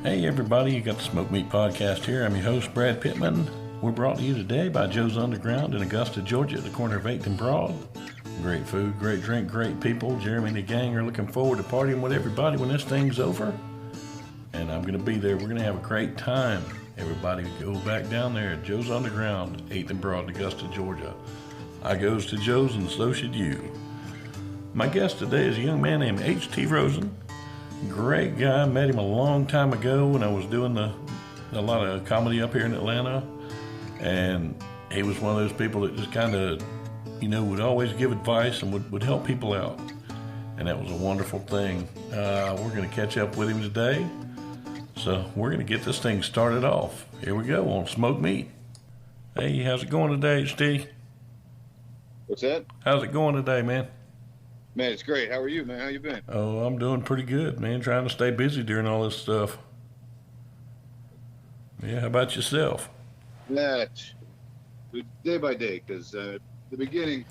Hey everybody, you got the Smoke Meat Podcast here. I'm your host, Brad Pittman. We're brought to you today by Joe's Underground in Augusta, Georgia at the corner of 8th and Broad. Great food, great drink, great people. Jeremy and the gang are looking forward to partying with everybody when this thing's over. And I'm going to be there. We're going to have a great time. Everybody go back down there at Joe's Underground, 8th and Broad, Augusta, Georgia. I goes to Joe's and so should you. My guest today is a young man named H.T. Rosen. Great guy. Met him a long time ago when I was doing a lot of comedy up here in Atlanta. And he was one of those people that just kind of, would always give advice and would help people out. And that was a wonderful thing. We're going to catch up with him today. So we're going to get this thing started off. Here we go on Smoke Meat. Hey, how's it going today, H.T.? What's that? How's it going today, man? Man, it's great. How are you, man? How you been? Oh, I'm doing pretty good, man. Trying to stay busy during all this stuff. Yeah, how about yourself? That day by day, because at the beginning,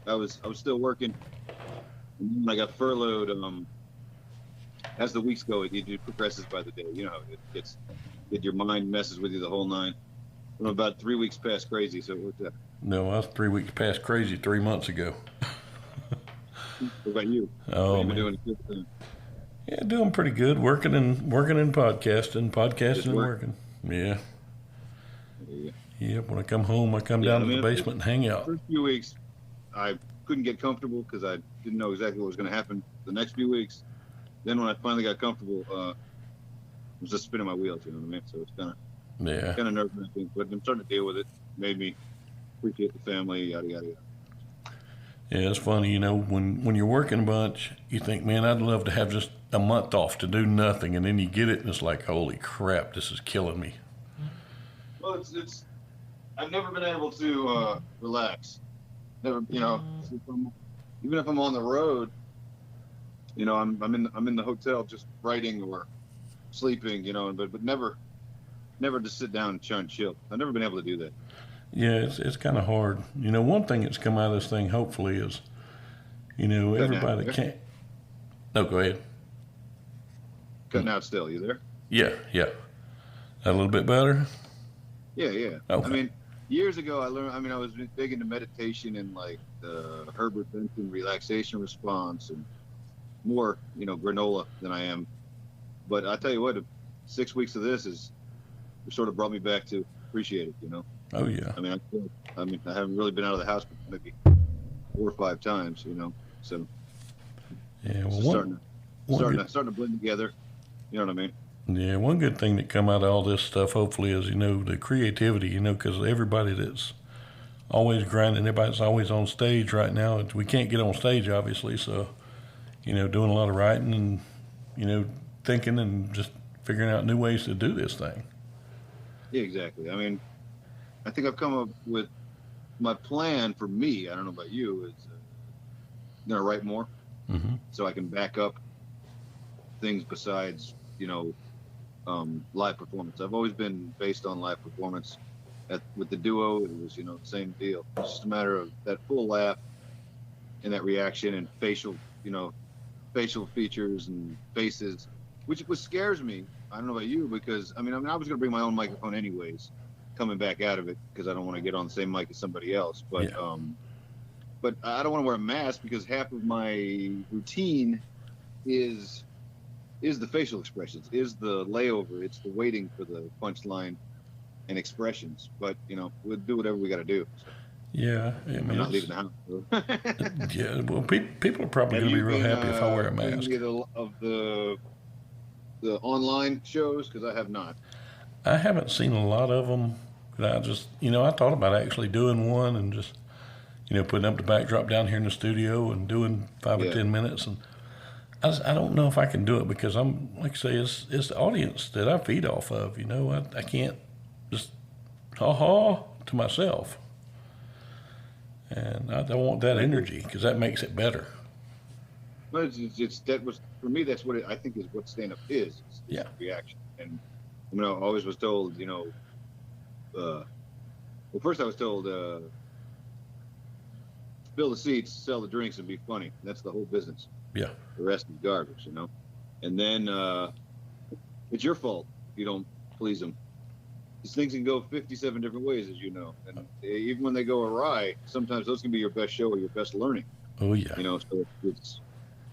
I was still working. And when I got furloughed, as the weeks go, it progresses by the day. You know, your mind messes with you the whole nine. I'm about 3 weeks past crazy, so it worked out. No, I was 3 weeks past crazy 3 months ago. What about you? Oh, man. Doing a good thing? Yeah, doing pretty good. Working and podcasting and working. Yeah. Yep. When I come home, I come down to the basement and hang out. The first few weeks, I couldn't get comfortable because I didn't know exactly what was going to happen the next few weeks. Then when I finally got comfortable, I was just spinning my wheels. You know what I mean? So it's kind of nerve-wracking, but I'm starting to deal with it. Made me appreciate the family, yada yada yada. Yeah, it's funny, when you're working a bunch, you think, man, I'd love to have just a month off to do nothing, and then you get it, and it's like, holy crap, this is killing me. Well, it's I've never been able to relax. Never, even if I'm on the road, I'm in the hotel just writing or sleeping, but never just sit down and try and chill. I've never been able to do that. Yeah, it's kind of hard. One thing that's come out of this thing, hopefully, is, everybody can't. No, go ahead. Cutting out still. You there? Yeah. A little bit better? Yeah. Okay. I mean, years ago, I was big into meditation and like the Herbert Benson relaxation response and more, granola than I am. But I tell you what, 6 weeks of this sort of brought me back to appreciate it, Oh yeah. I haven't really been out of the house for maybe 4 or 5 times, So yeah, well, starting to blend together. You know what I mean? Yeah, one good thing that come out of all this stuff, hopefully, is the creativity. Because everybody that's always grinding, everybody's always on stage right now. We can't get on stage, obviously. So, doing a lot of writing and thinking and just figuring out new ways to do this thing. Yeah, exactly. I mean, I think I've come up with my plan for me. I don't know about you. Is I'm gonna write more, so I can back up things besides live performance. I've always been based on live performance. With the duo, it was the same deal. It's just a matter of that full laugh and that reaction and facial features and faces, which scares me. I don't know about you because I was gonna bring my own microphone anyways. Coming back out of it because I don't want to get on the same mic as somebody else. But yeah. But I don't want to wear a mask because half of my routine is the facial expressions, is the layover, it's the waiting for the punchline and expressions. But we'll do whatever we got to do. So. Yeah, I'm not leaving the house. Yeah, well, people are probably going to be real happy if I wear a mask. Of the online shows because I have not. I haven't seen a lot of them. But I just, I thought about actually doing one and just, putting up the backdrop down here in the studio and doing 5 or 10 minutes. And I don't know if I can do it because I'm, like I say, it's the audience that I feed off of. I can't just ha-ha to myself. And I don't want that energy because that makes it better. But for me, that's what I think is what stand-up is. It's reaction. And I always was told, first I was told, fill the seats, sell the drinks, and be funny. That's the whole business. Yeah. The rest is garbage, And then it's your fault if you don't please them. These things can go 57 different ways, as you know, and even when they go awry, sometimes those can be your best show or your best learning. Oh yeah. You know, so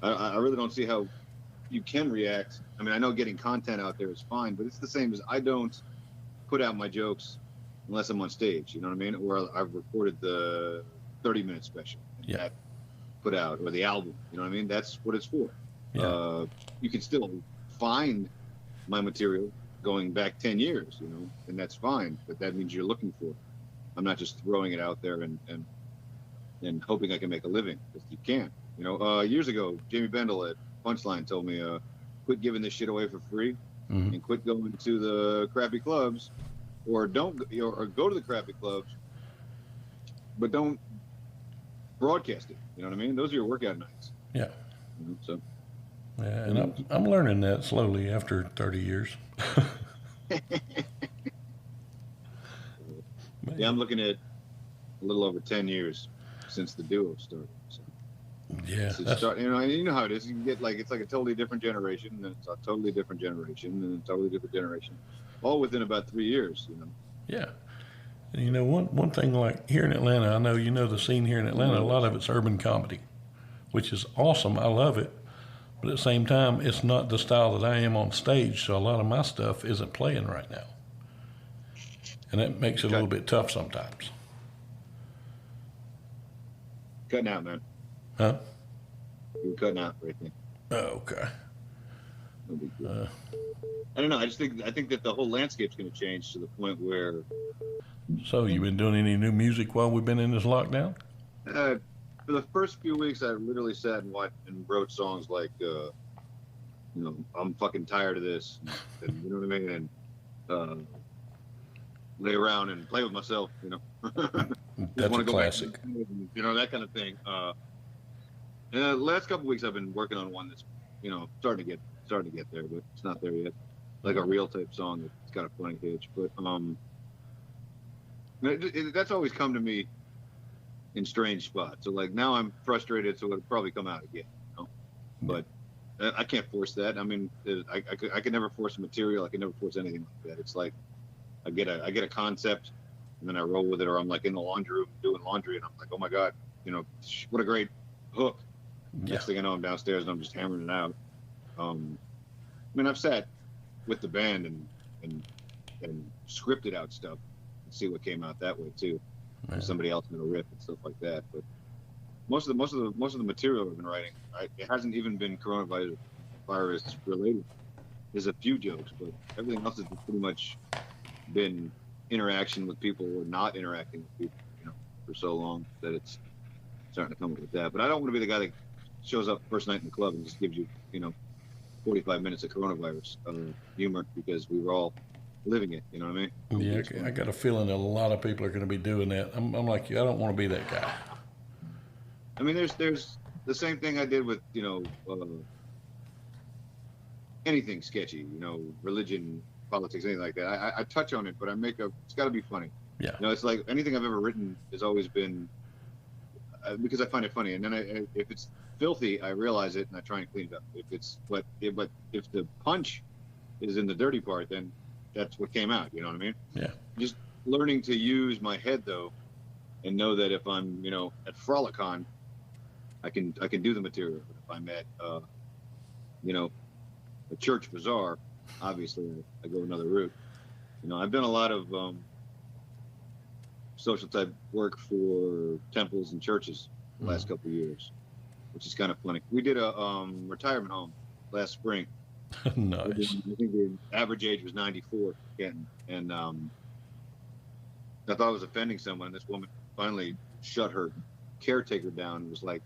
I really don't see how you can react. I mean, I know getting content out there is fine, but it's the same as I don't put out my jokes unless I'm on stage. You know what I mean? Or I've recorded the 30-minute special and that put out, or the album. You know what I mean? That's what it's for. Yeah. You can still find my material going back 10 years, you know, and that's fine. But that means you're looking for it. I'm not just throwing it out there and hoping I can make a living, because you can't. You know, years ago, Jamie Bendel at Punchline told me, quit giving this shit away for free, and quit going to the crappy clubs, or don't, or go to the crappy clubs, but don't broadcast it. You know what I mean? Those are your workout nights. Yeah. You know, so. Yeah, and I'm learning that slowly after 30 years. Yeah, I'm looking at a little over 10 years since the duo started. So. Yeah, you know how it is. You can get it's like a totally different generation, and then it's a totally different generation, and then a totally different generation, all within about 3 years. You know. Yeah, and you know one thing, like here in Atlanta, I know you know the scene here in Atlanta. A lot of it's urban comedy, which is awesome. I love it, but at the same time, it's not the style that I am on stage. So a lot of my stuff isn't playing right now, and that makes it a little bit tough sometimes. Cutting out, man. Huh? You're cutting out right there. Oh, okay. I don't know. I think that the whole landscape's going to change to the point where. So you been doing any new music while we've been in this lockdown? For the first few weeks, I literally sat and wrote songs like, you know, I'm fucking tired of this, and you know what I mean, and lay around and play with myself, you know. That's a classic. You know, that kind of thing. And the last couple of weeks, I've been working on one that's, you know, starting to get there, but it's not there yet. Like a real type song that's got a funny hitch, but that's always come to me in strange spots. So like now I'm frustrated, so it'll probably come out again. You know? But I can't force that. I mean, I can never force material. I can never force anything like that. It's like I get a concept, and then I roll with it, or I'm like in the laundry room doing laundry, and I'm like, oh my god, you know, what a great hook. Yeah. Next thing I know, I'm downstairs and I'm just hammering it out. I mean, I've sat with the band and scripted out stuff and see what came out that way too. Somebody else in a riff and stuff like that. But most of the material I've been writing, it hasn't even been coronavirus related. There's a few jokes, but everything else has pretty much been interaction with people or not interacting with people, you know, for so long that it's starting to come up with that. But I don't want to be the guy that shows up first night in the club and just gives you, you know, 45 minutes of coronavirus humor, because we were all living it. You know what I mean? Yeah, I got a feeling that a lot of people are going to be doing that. I'm like you. I don't want to be that guy. I mean, there's the same thing I did with, you know, anything sketchy, you know, religion, politics, anything like that. I touch on it, but it's got to be funny. Yeah. You know, it's like anything I've ever written has always been because I find it funny, and then if it's filthy, I realize it and I try and clean it up. But if the punch is in the dirty part, then that's what came out. You know what I mean? Yeah. Just learning to use my head though, and know that if I'm, you know, at Frolicon, I can do the material. But if I'm at you know, a church bazaar, obviously I go another route. You know, I've done a lot of social type work for temples and churches the last couple of years, which is kind of funny. We did a retirement home last spring. Nice. I think the average age was 94 again, and I thought I was offending someone. And this woman finally shut her caretaker down and was like,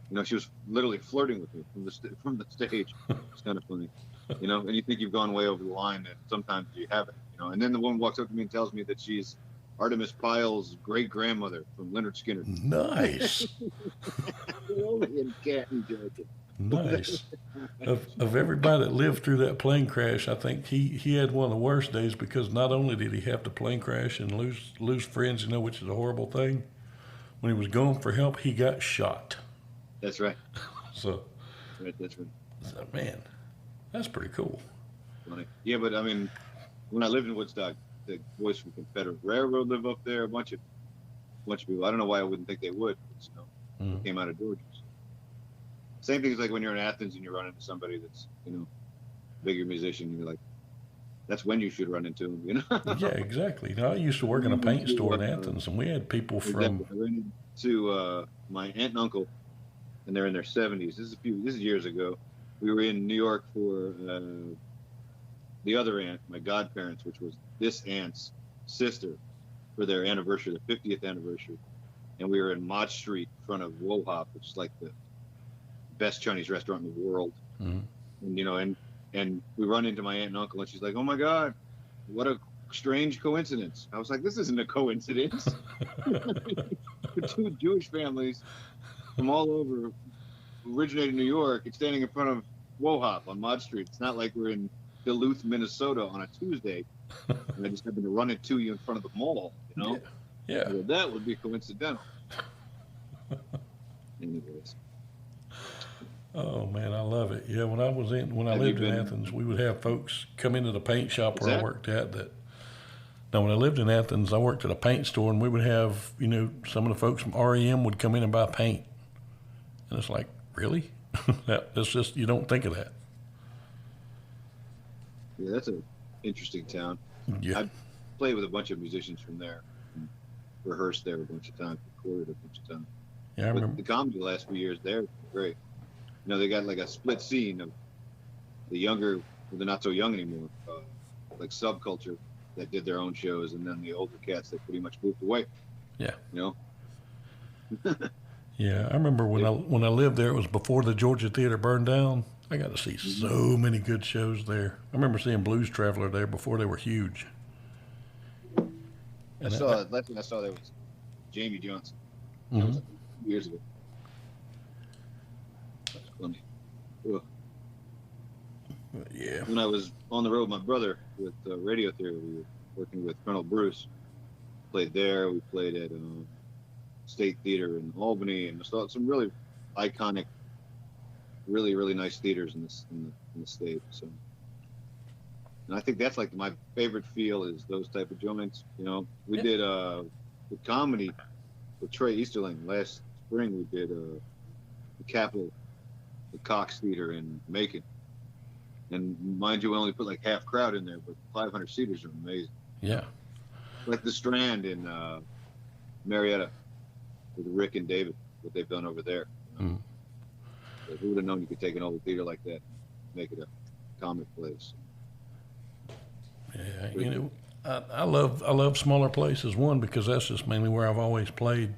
you know, she was literally flirting with me from the stage. It's kind of funny, you know. And you think you've gone way over the line, and sometimes you haven't, you know. And then the woman walks up to me and tells me that she's Artemis Pyle's great grandmother from Leonard Skinner. Nice. Only in Canton, Georgia. Nice. Of everybody that lived through that plane crash, I think he had one of the worst days, because not only did he have the plane crash and lose friends, you know, which is a horrible thing. When he was going for help, he got shot. That's right. So, That's right. man, that's pretty cool. funny. Yeah, but I mean, when I lived in Woodstock, the boys from Confederate Railroad live up there. A bunch of people. I don't know why I wouldn't think they would. But, they came out of Georgia. Same thing as like when you're in Athens and you run into somebody that's bigger musician. You're like, that's when you should run into them. Yeah, exactly. I used to work in a paint store in Athens, and we had people from. Exactly. I ran into my aunt and uncle, and they're in their 70s. This is years ago. We were in New York for the other aunt, my godparents, which was this aunt's sister, for their anniversary, their 50th anniversary. And we were in Mott Street in front of Wohop, which is like the best Chinese restaurant in the world. And and we run into my aunt and uncle, and she's like, "Oh my God, what a strange coincidence." I was like, "This isn't a coincidence." Two Jewish families from all over, who originated in New York, and standing in front of Wohop on Mott Street. It's not like we're in Duluth, Minnesota on a Tuesday, and I just happened to run into you in front of the mall. Yeah. Well, that would be coincidental. Anyways. Oh man, I love it. Yeah, when I lived in Athens, we would have folks come into the paint shop where I worked at. Now, when I lived in Athens, I worked at a paint store, and we would have some of the folks from REM would come in and buy paint, and it's like, really? That's just, you don't think of that. Yeah, that's an interesting town. Yeah, I played with a bunch of musicians from there, and rehearsed there a bunch of times, recorded a bunch of times. yeah, I remember. The comedy the last few years there, great. They got like a split scene of the younger, well, they're not so young anymore, like subculture that did their own shows, and then the older cats that pretty much moved away. Yeah. Yeah, I remember when I lived there. It was before the Georgia Theater burned down. I got to see so many good shows there. I remember seeing Blues Traveler there before they were huge. last thing I saw there was Jamie Johnson. That was years ago. That's funny. Ugh. Yeah. When I was on the road with my brother with Radio Theater, we were working with Colonel Bruce. Played there. We played at State Theater in Albany, and saw some really iconic, really, really nice theaters in the state. So, and I think that's like my favorite feel is those type of joints. We did the comedy with Trey Easterling last spring. We did the Capitol, the Cox Theater in Macon. And mind you, we only put like half crowd in there, but 500 seaters are amazing. Yeah. Like the Strand in Marietta with Rick and David, what they've done over there. Like, who would have known you could take an old theater like that and make it a comic place? Yeah, I love smaller places. One, because that's just mainly where I've always played.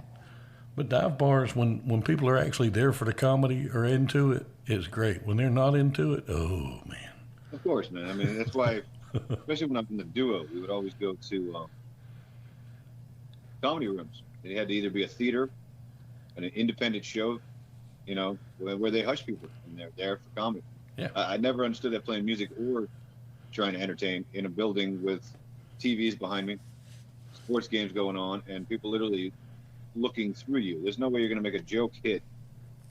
But dive bars, when people are actually there for the comedy or into it, it's great. When they're not into it, oh man. Of course, man. I mean, that's why, especially when I'm in the duo, we would always go to comedy rooms. And it had to either be a theater, an independent show, where they hush people and they're there for comedy. Yeah. I never understood that playing music or trying to entertain in a building with TVs behind me, sports games going on, and people literally looking through you. There's no way you're going to make a joke hit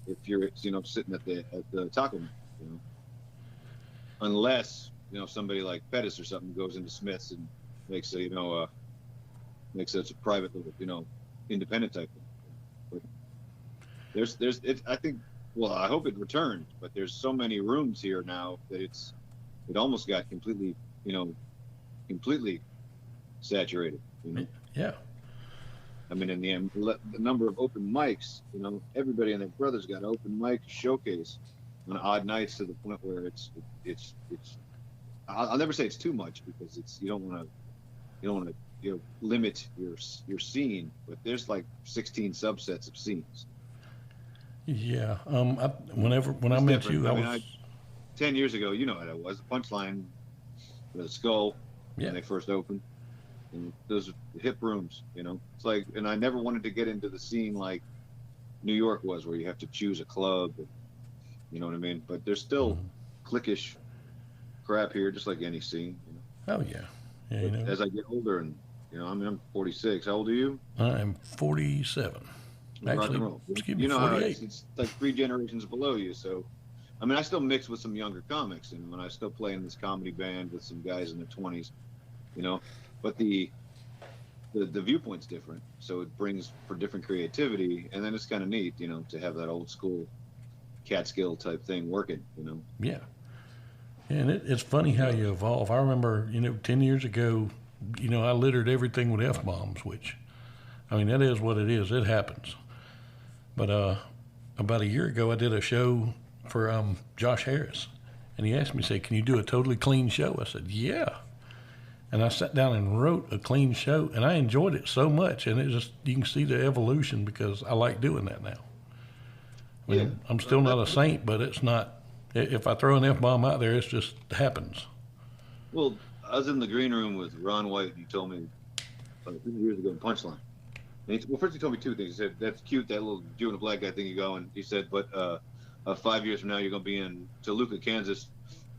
if you're sitting at the taco man, unless somebody like Pettis or something goes into Smith's and makes a private little independent type thing. But I think, well, I hope it returns, but there's so many rooms here now that it almost got completely saturated. Yeah. I mean, in the end, the number of open mics, everybody and their brothers got an open mic showcase on odd nights to the point where it's I'll never say it's too much, because you don't want to limit your scene, but there's like 16 subsets of scenes. Yeah. When I met you, I was 10 years ago. You know what it was, the Punchline, the Skull, Yeah. when they first opened. And those hip rooms, it's like, and I never wanted to get into the scene like New York was, where you have to choose a club, and, you know what I mean? But there's still cliquish crap here, just like any scene. Oh yeah. Yeah. As I get older, and I'm 46. How old are you? I'm 47. Rock and Actually, roll. excuse me, How 48. it's like 3 generations below you. So I mean, I still mix with some younger comics, and when I still play in this comedy band with some guys in their 20s, you know, but the viewpoint's different, so it brings for different creativity, and then it's kind of neat, you know, to have that old school Catskill type thing working, you know. Yeah. And it's funny how you evolve. I remember, 10 years ago, I littered everything with F bombs, which, I mean, that is what it is. It happens. But about a year ago, I did a show for Josh Harris, and he asked me, say, "Can you do a totally clean show?" I said, "Yeah." And I sat down and wrote a clean show, and I enjoyed it so much. And it just, you can see the evolution because I like doing that now. I mean, Yeah. I'm still not a saint, but it's not. If I throw an F bomb out there, it just happens. Well, I was in the green room with Ron White, and he told me a few years ago in Punchline. And well, first he told me two things. He said, "That's cute, that little Jew and a black guy thing you go." And he said, "But 5 years from now, you're going to be in Toluca, Kansas,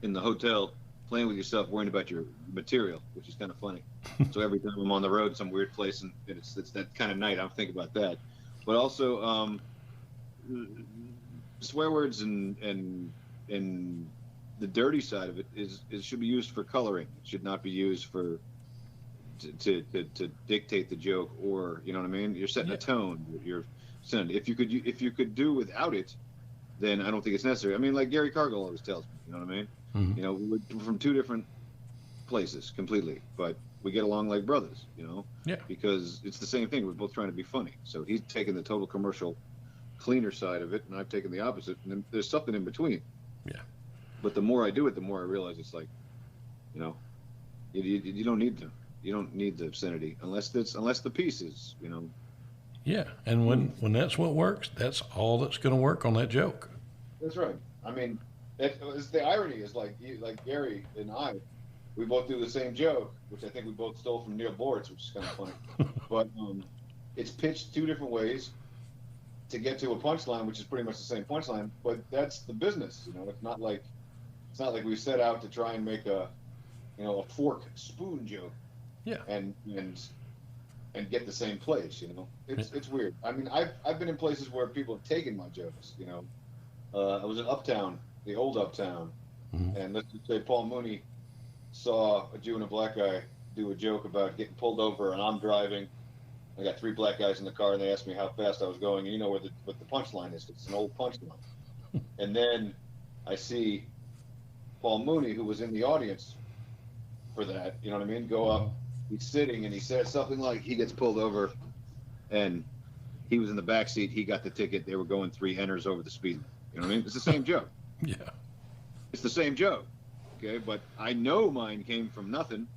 in the hotel, playing with yourself, worrying about your material," which is kind of funny. So every time I'm on the road, some weird place, and it's that kind of night, I'm thinking about that. But also, swear words and the dirty side of it should be used for coloring. It should not be used for to dictate the joke, or you know what I mean. You're setting a tone. You're setting. If you could do without it, then I don't think it's necessary. I mean, like Gary Cargill always tells me. You know what I mean? Mm-hmm. You know, we're from two different places completely, but we get along like brothers. You know? Yeah. Because it's the same thing. We're both trying to be funny. So he's taking the total commercial, cleaner side of it, and I've taken the opposite. And then there's something in between. Yeah. But the more I do it, the more I realize it's like, you know, you don't need to. You don't need the obscenity unless the piece is, you know. Yeah, and when that's what works, that's all that's going to work on that joke. That's right. I mean, it's the irony is like Gary and I, we both do the same joke, which I think we both stole from Neil Boritz, which is kind of funny. But it's pitched two different ways to get to a punchline, which is pretty much the same punchline. But that's the business, you know. It's not like we set out to try and make a fork spoon joke. Yeah. And get the same place, you know. It's weird. I mean, I've been in places where people have taken my jokes, you know. I was in Uptown, the old Uptown, mm-hmm. and let's just say Paul Mooney saw a Jew and a black guy do a joke about getting pulled over, and I'm driving. I got three black guys in the car, and they asked me how fast I was going, and you know what the punchline is. It's an old punchline. And then I see Paul Mooney, who was in the audience for that, you know what I mean, go up. He's sitting and he says something like he gets pulled over and he was in the back seat. He got the ticket. They were going 3 enters over the speed limit. You know what I mean? It's the same joke. Yeah. It's the same joke. Okay. But I know mine came from nothing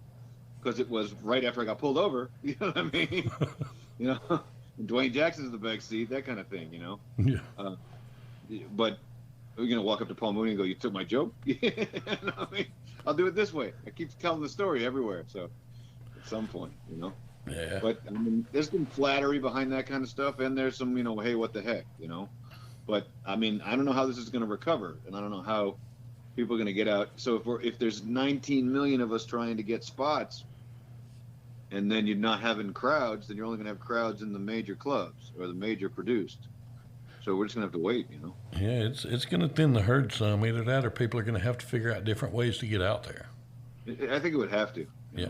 because it was right after I got pulled over. You know what I mean? You know, and Dwayne Jackson's in the back seat, that kind of thing, you know? Yeah. But we're going to walk up to Paul Mooney and go, "You took my joke?" I mean, I'll do it this way. I keep telling the story everywhere. So, at some point, you know. Yeah. But I mean, there's some flattery behind that kind of stuff, and there's some, you know, hey, what the heck, you know. But I mean, I don't know how this is going to recover, and I don't know how people are going to get out. So if there's 19 million of us trying to get spots, and then you're not having crowds, then you're only going to have crowds in the major clubs or the major produced. So we're just going to have to wait, you know. Yeah, it's going to thin the herd some. Either that, or people are going to have to figure out different ways to get out there. I think it would have to. Yeah.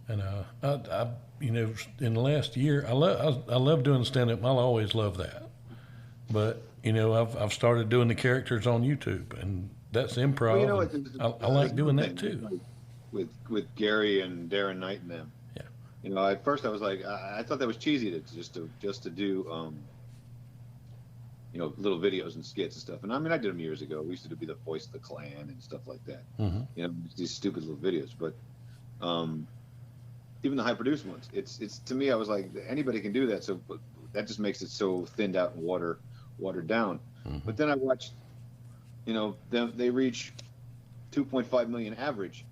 And I in the last year, I love doing stand-up. I'll always love that. But I've started doing the characters on YouTube, and that's improv. Well, I like doing that too. With Gary and Darren Knight and them. Yeah. You know, at first I was like, I thought that was cheesy to do little videos and skits and stuff. And I mean, I did them years ago. We used to be the voice of the Klan and stuff like that. Mm-hmm. You know, these stupid little videos. But even the high produced ones, it's to me, I was like, anybody can do that. So but that just makes it so thinned out and watered down. Mm-hmm. But then I watched, they reach 2.5 million average,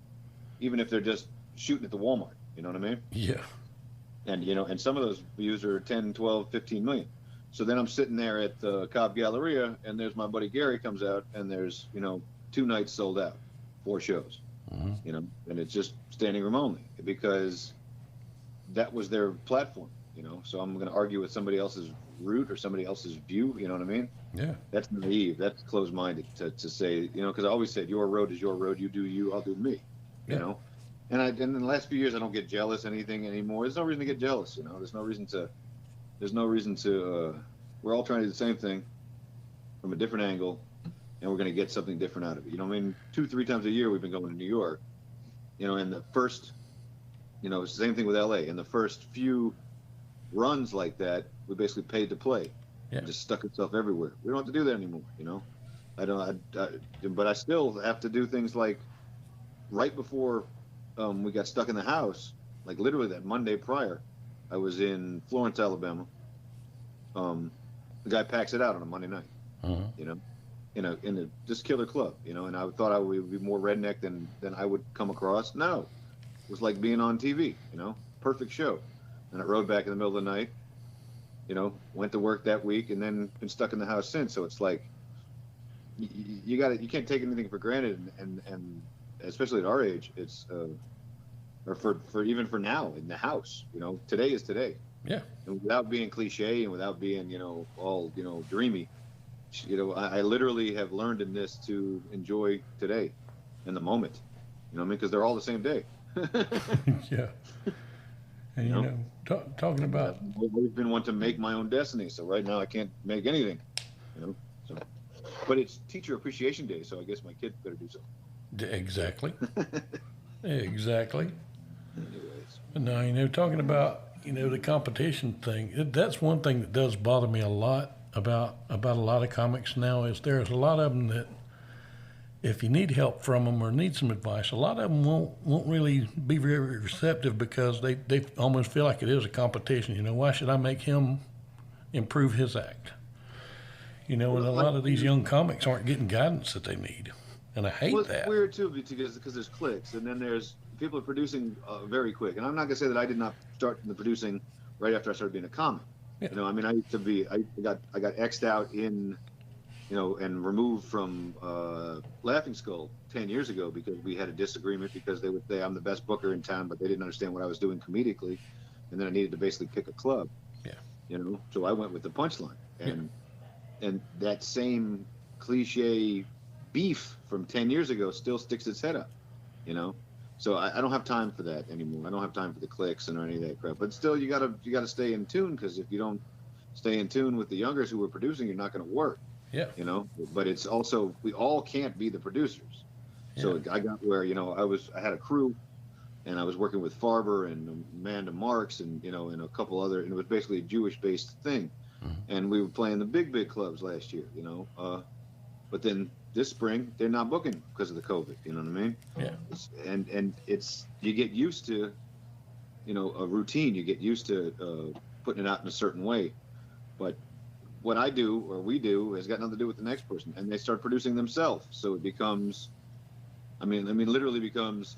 even if they're just shooting at the Walmart. You know what I mean? Yeah. And and some of those views are 10, 12, 15 million. So then I'm sitting there at the Cobb Galleria, and there's my buddy Gary comes out, and there's 2 nights sold out, 4 shows. Mm-hmm. And it's just standing room only because that was their platform. you know. So I'm going to argue with somebody else's route or somebody else's view. You know what I mean? Yeah. That's naive. That's closed-minded to say, you know, because I always said your road is your road. You do you, I'll do me. You Yeah. know. And in the last few years, I don't get jealous anything anymore. There's no reason to get jealous. You know, there's no reason to. There's no reason to. We're all trying to do the same thing from a different angle, and we're going to get something different out of it. You know, I mean, 2-3 times a year we've been going to New York. You know, and the first, you know, it's the same thing with LA. In the first few runs like that, we basically paid to play. Yeah. It just stuck itself everywhere. We don't have to do that anymore. You know, I don't. But I still have to do things like right before we got stuck in the house, like literally that Monday prior, I was in Florence, Alabama. The guy packs it out on a Monday night, you know, in a just killer club, you know, and I thought I would be more redneck than I would come across. No, it was like being on TV, you know, perfect show. And I rode back in the middle of the night, you know, went to work that week and then been stuck in the house since. So it's like, you can't take anything for granted. And especially at our age, it's, or for even for now in the house, you know, today is today. Yeah. And without being cliche and without being, you know, all, you know, dreamy, you know, I literally have learned in this to enjoy today and the moment, you know what I mean? Because they're all the same day. Yeah. And, you know, talking about. I've always been one to make my own destiny. So right now I can't make anything, you know, so, but it's Teacher Appreciation Day. So I guess my kids better do something. Exactly. Exactly. Anyways. Now, you know, talking about, you know, the competition thing, that's one thing that does bother me a lot about a lot of comics now is there's a lot of them that if you need help from them or need some advice, a lot of them won't really be very receptive because they almost feel like it is a competition. You know, why should I make him improve his act? You know, and a lot of these young comics aren't getting guidance that they need. And I hate that. It's weird too because there's clicks and then there's people are producing very quick. And I'm not gonna say that I did not start the producing right after I started being a comic. Yeah. You know, I mean, I got X'd out in, you know, and removed from Laughing Skull 10 years ago because we had a disagreement because they would say I'm the best booker in town, but they didn't understand what I was doing comedically, and then I needed to basically pick a club. Yeah. You know, so I went with the punchline, and that same cliche beef from 10 years ago still sticks its head up, you know. So I don't have time for that anymore. I don't have time for the clicks and or any of that crap. But still, you gotta stay in tune because if you don't stay in tune with the youngers who are producing, you're not going to work. Yeah. You know. But it's also we all can't be the producers. Yeah. So I got where I had a crew, and I was working with Farber and Amanda Marks and and a couple other, and it was basically a Jewish-based thing, and we were playing the big clubs last year. But then this spring they're not booking because of the COVID. You know what I mean? Yeah. And it's you get used to, a routine. You get used to putting it out in a certain way. But what I do or we do has got nothing to do with the next person, and they start producing themselves. So it becomes, literally becomes.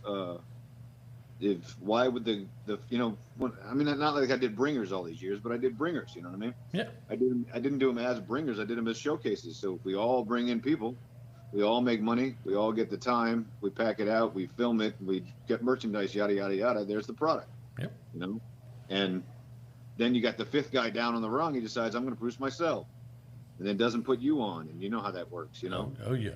Why would not like I did bringers all these years, but I did bringers. You know what I mean? Yeah. I didn't do them as bringers. I did them as showcases. So if we all bring in people, we all make money, we all get the time, we pack it out, we film it, we get merchandise, yada yada yada. There's the product. Yep. And then you got the fifth guy down on the rung. He decides I'm going to produce myself, and then doesn't put you on, and you know how that works. Oh yeah.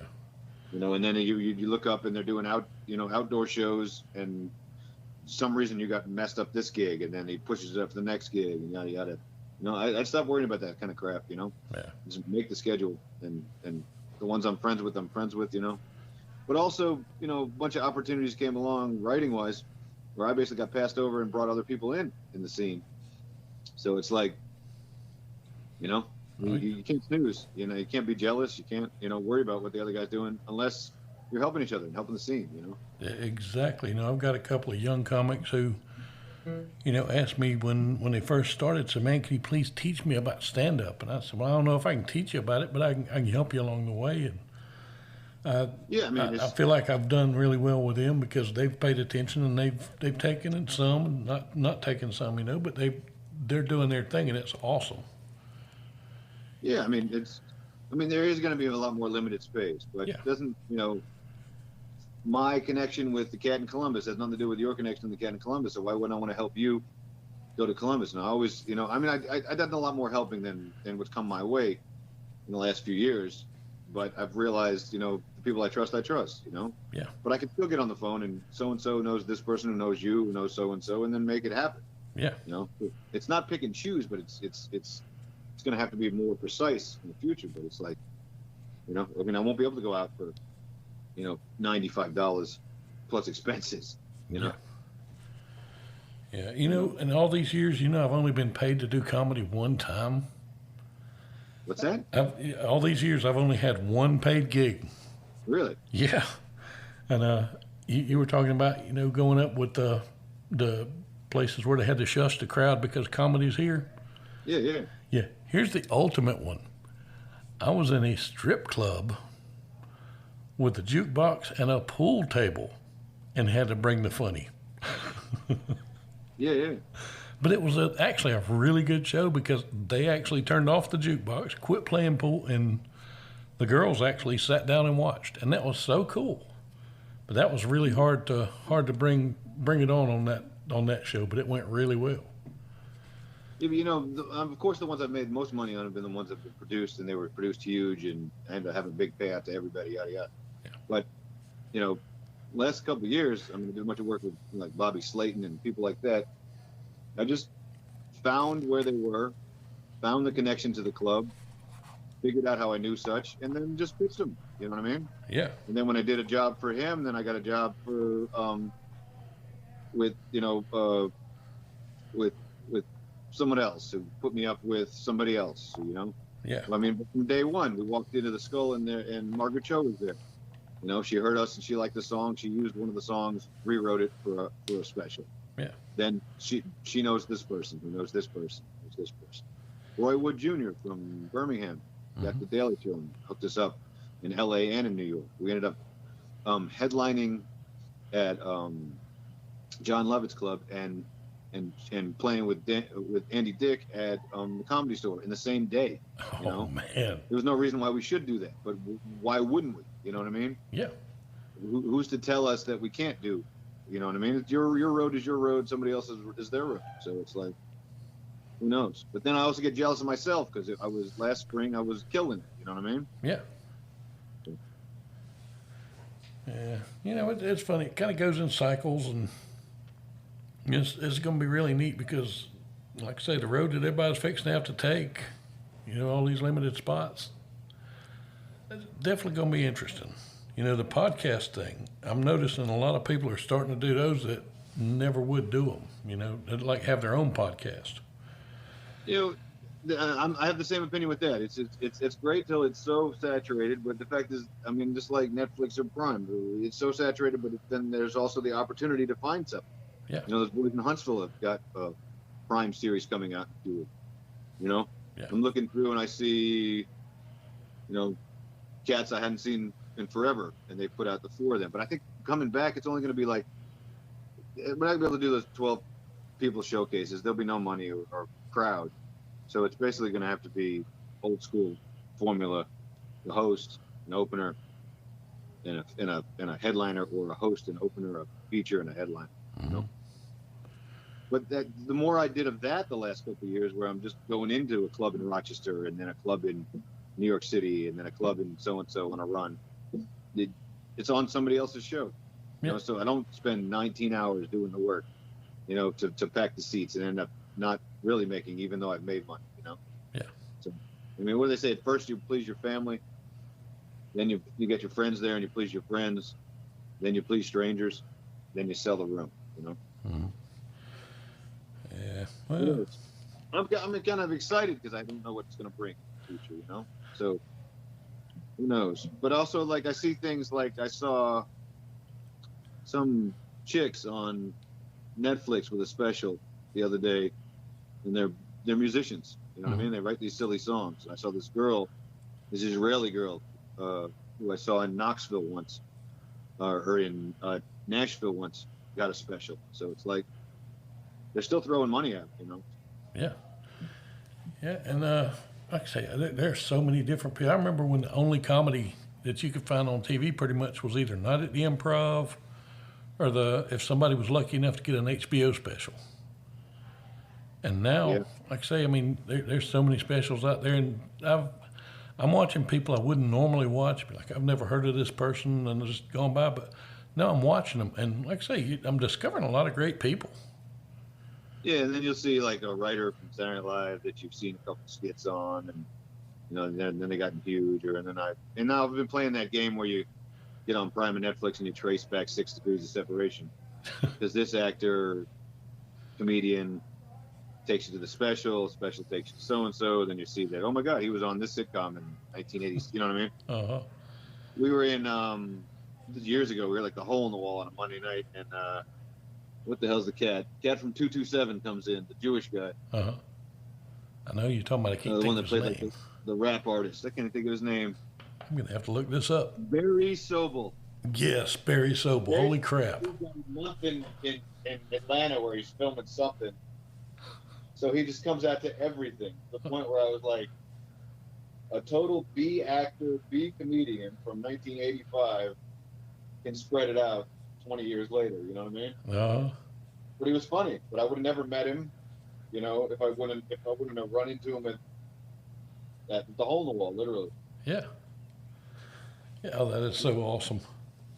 And then you look up and they're doing outdoor shows, and some reason you got messed up this gig, and then he pushes it up to the next gig, and yada yada. I stopped worrying about that kind of crap. Yeah. Just make the schedule, and the ones I'm friends with. But also, a bunch of opportunities came along writing wise, where I basically got passed over and brought other people in the scene. So it's like, you can't snooze. You can't be jealous. You can't, worry about what the other guy's doing unless you're helping each other and helping the scene. Yeah, exactly. I've got a couple of young comics who, asked me when they first started, said, "Man, can you please teach me about stand-up?" And I said, "Well, I don't know if I can teach you about it, but I can help you along the way." And I feel like I've done really well with them because they've paid attention and they've taken in some and not taken some, but they're doing their thing, and it's awesome. Yeah, there is going to be a lot more limited space, but it doesn't, my connection with the cat in Columbus has nothing to do with your connection to the cat in Columbus. So why wouldn't I want to help you go to Columbus. And I always, I mean, I done a lot more helping than what's come my way in the last few years. But I've realized, the people I trust. Yeah. But I can still get on the phone and so knows this person who knows you, who knows so-and-so, and then make it happen. Yeah. It's not pick and choose, but it's going to have to be more precise in the future. But it's like, I mean, I won't be able to go out for, $95 plus expenses, Yeah. Yeah. In all these years, I've only been paid to do comedy one time. What's that? All these years, I've only had one paid gig. Really? Yeah. And you were talking about, going up with the places where they had to shush the crowd because comedy's here. Yeah, yeah. Yeah. Here's the ultimate one. I was in a strip club with a jukebox and a pool table and had to bring the funny. Yeah, yeah. But it was actually a really good show because they actually turned off the jukebox, quit playing pool, and the girls actually sat down and watched, and that was so cool. But that was really hard to bring it on that show, but it went really well. Yeah, but of course, the ones I've made most money on have been the ones that have been produced, and they were produced huge and have a big payout to everybody, yada yada. Yeah. But last couple of years, I mean, I did a bunch of work with like Bobby Slayton and people like that. I just found where they were, found the connection to the club, figured out how I knew such, and then just pitched them. You know what I mean? Yeah. And then when I did a job for him, then I got a job for with someone else who put me up with somebody else. Yeah. I mean, from day one, we walked into the Skull and Margaret Cho was there. She heard us and she liked the song. She used one of the songs, rewrote it for a special. Yeah. Then she knows this person, who knows this person, knows this person. Roy Wood Jr. from Birmingham got the Daily Show and hooked us up in L.A. and in New York. We ended up headlining at John Lovett's club and playing with Andy Dick at the Comedy Store in the same day. Oh man! There was no reason why we should do that, but why wouldn't we? You know what I mean? Yeah. Who's to tell us that we can't do? You know what I mean? Your road is your road. Somebody else's is their road. So it's like, who knows? But then I also get jealous of myself because last spring I was killing it. You know what I mean? Yeah. Yeah. It's funny. It kind of goes in cycles, and it's going to be really neat because, like I say, the road that everybody's fixing to have to take, all these limited spots, it's definitely going to be interesting. The podcast thing, I'm noticing a lot of people are starting to do those that never would do them. They'd like have their own podcast. I have the same opinion with that. It's great till it's so saturated, but the fact is, I mean, just like Netflix or Prime, it's so saturated, but then there's also the opportunity to find something. Yeah. Those boys in Huntsville have got a Prime series coming out. Yeah. I'm looking through and I see, cats I hadn't seen in forever, and they put out the 4 of them. But I think coming back, it's only going to be like, we're not going to be able to do those 12 people showcases. There'll be no money or crowd. So it's basically going to have to be old school formula: the host, an opener, and a headliner, or a host, an opener, a feature, and a headliner. But the more I did of that the last couple of years, where I'm just going into a club in Rochester and then a club in New York City and then a club in so and so on a run, it's on somebody else's show. So I don't spend 19 hours doing the work, to pack the seats and end up not really making, even though I've made money. Yeah. So, I mean, what do they say? At first you please your family, then you get your friends there and you please your friends, then you please strangers, then you sell the room. Mm-hmm. Yeah. Well, I'm kind of excited because I don't know what it's going to bring in the future. So who knows? But also, like, I see things like I saw some chicks on Netflix with a special the other day, and they're musicians. You know what I mean? They write these silly songs. I saw this Israeli girl, who I saw in Knoxville once, or in Nashville once, got a special. So it's like they're still throwing money at it, Yeah. Yeah, and like I say, there's so many different people. I remember when the only comedy that you could find on TV pretty much was either Night at the Improv or if somebody was lucky enough to get an HBO special. And now, Yeah. like I say, I mean, there's so many specials out there, and I'm watching people I wouldn't normally watch. Like, I've never heard of this person, and just going by, but now I'm watching them, and like I say, I'm discovering a lot of great people. Yeah, and then you'll see like a writer from Saturday Night Live that you've seen a couple skits on, and then they gotten huge, and now I've been playing that game where you get on Prime and Netflix and you trace back 6 degrees of separation, because this actor, comedian, takes you to the special takes you to so and so, then you see that, oh my God, he was on this sitcom in 1980s. You know what I mean? Uh-huh. We were in years ago. We were like the hole in the wall on a Monday night, and what the hell's the cat? Cat from 227 comes in, the Jewish guy, Uh-huh. I know you're talking about. I can't the one think that of played his like name. the rap artist. I can't think of his name. I'm gonna have to look this up. Barry Sobel. Yes, Barry Sobel. Holy crap! He's got a month in Atlanta where he's filming something. So he just comes out to everything, to the point where I was like, a total B actor, B comedian from 1985 can spread it out 20 years later. You know what I mean? Uh-huh. But he was funny. But I would have never met him, if I wouldn't have run into him at the hole in the wall, literally. Yeah. Yeah, oh, that is so awesome.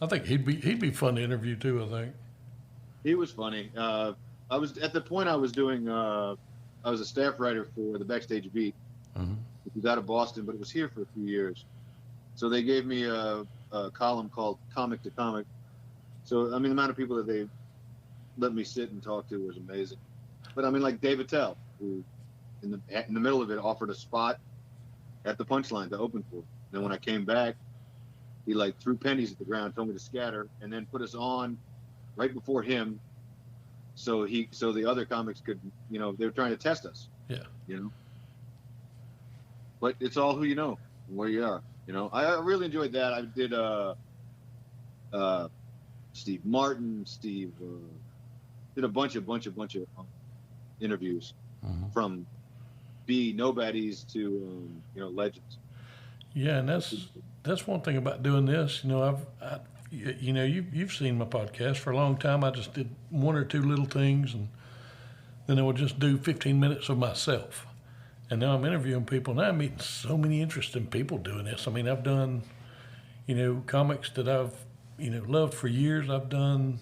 I think he'd be fun to interview too. I think. He was funny. I was at the point I was doing. I was a staff writer for the Backstage Beat. Mm-hmm. It was out of Boston, but it was here for a few years. So they gave me a column called Comic to Comic. So I mean, the amount of people that they let me sit and talk to was amazing. But I mean, like Dave Attell, who in the middle of it offered a spot at the Punchline to open for. Then when I came back, he like threw pennies at the ground, told me to scatter, and then put us on right before him. So the other comics could, they were trying to test us. Yeah. But it's all who you know, where you are. I really enjoyed that. I did Steve Martin, did a bunch of interviews Mm-hmm. from nobodies to legends. Yeah, and that's one thing about doing this. You've seen my podcast for a long time. I just did one or two little things, and then I would just do 15 minutes of myself. And now I'm interviewing people, and I'm meeting so many interesting people doing this. I mean, I've done, comics that I've, loved for years. I've done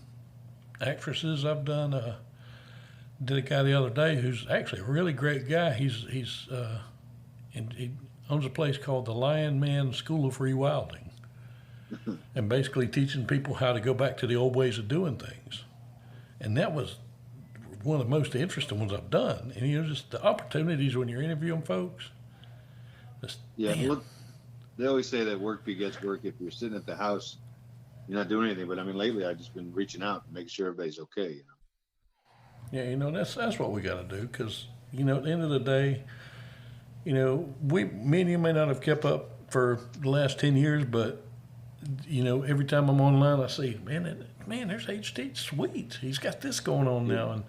actresses. I've done, did a guy the other day who's actually a really great guy. He owns a place called the Lion Man School of Rewilding. And basically teaching people how to go back to the old ways of doing things. And that was one of the most interesting ones I've done. And just the opportunities when you're interviewing folks. Look, they always say that work begets work. If you're sitting at the house, you're not doing anything. But I mean, lately I've just been reaching out and making sure everybody's okay. Yeah, that's what we got to do. Because at the end of the day, me and you may not have kept up for the last 10 years, but every time I'm online, I see, man, there's HT. Sweet. He's got this going on now. And,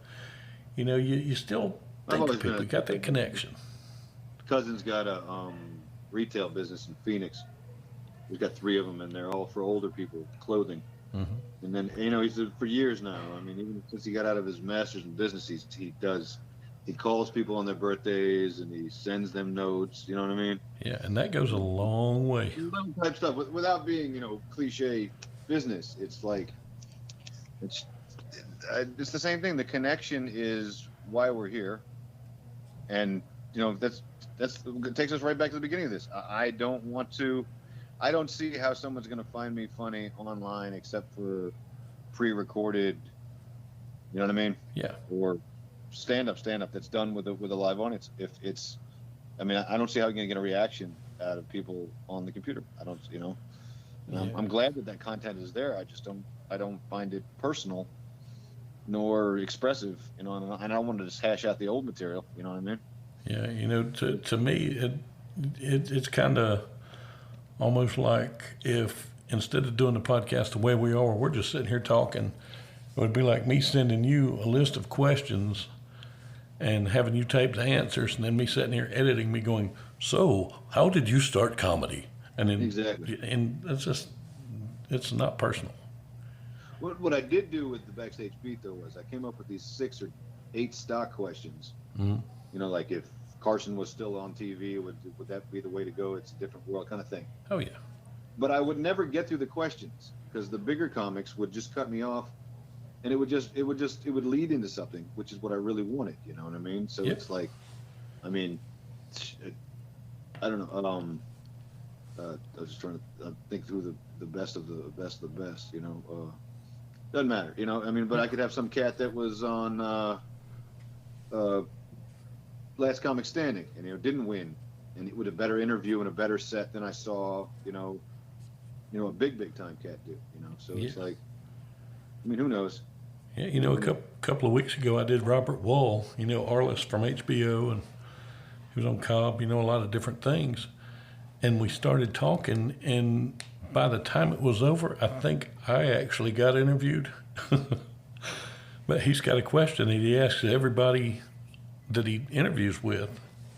you still think of people. You got that connection. Cousin's got a retail business in Phoenix. He's got 3 of them, and they're all for older people, clothing. Mm-hmm. And then, he's for years now. I mean, even since he got out of his master's in business, he calls people on their birthdays and he sends them notes. You know what I mean? Yeah, and that goes a long way. Type stuff without being, cliche business. It's like it's the same thing. The connection is why we're here, and that's it takes us right back to the beginning of this. I don't see how someone's going to find me funny online except for pre-recorded. You know what I mean? Yeah. Or stand up that's done with a live audience. If it's, I don't see how you're going to get a reaction out of people on the computer. I don't, Yeah. I'm glad that content is there. I don't find it personal nor expressive, and I don't want to just hash out the old material. You know what I mean? Yeah, to me, it's kind of almost like if instead of doing the podcast the way we are, we're just sitting here talking, it would be like me sending you a list of questions and having you tape the answers, and then me sitting here editing, me going, so how did you start comedy? And then exactly, and it's not personal. What I did do with the Backstage Beat though was I came up with these 6 or 8 stock questions Mm. You know, like if Carson was still on TV, would that be the way to go? It's a different world kind of thing. Oh yeah. But I would never get through the questions because the bigger comics would just cut me off, and it would lead into something, which is what I really wanted. You know what I mean? So Yeah. it's like, I mean, I don't know. I was just trying to think through the best of the best of the best. You know, doesn't matter. You know, I mean, but I could have some cat that was on uh, Last Comic Standing, and didn't win, and with a better interview and a better set than I saw. A big time cat do. You know, so it's like, I mean, who knows? Yeah, a couple of weeks ago I did Robert Wall, Arliss from HBO, and he was on Cobb, a lot of different things. And we started talking, and by the time it was over, I think I actually got interviewed. But he's got a question that he asks everybody that he interviews with.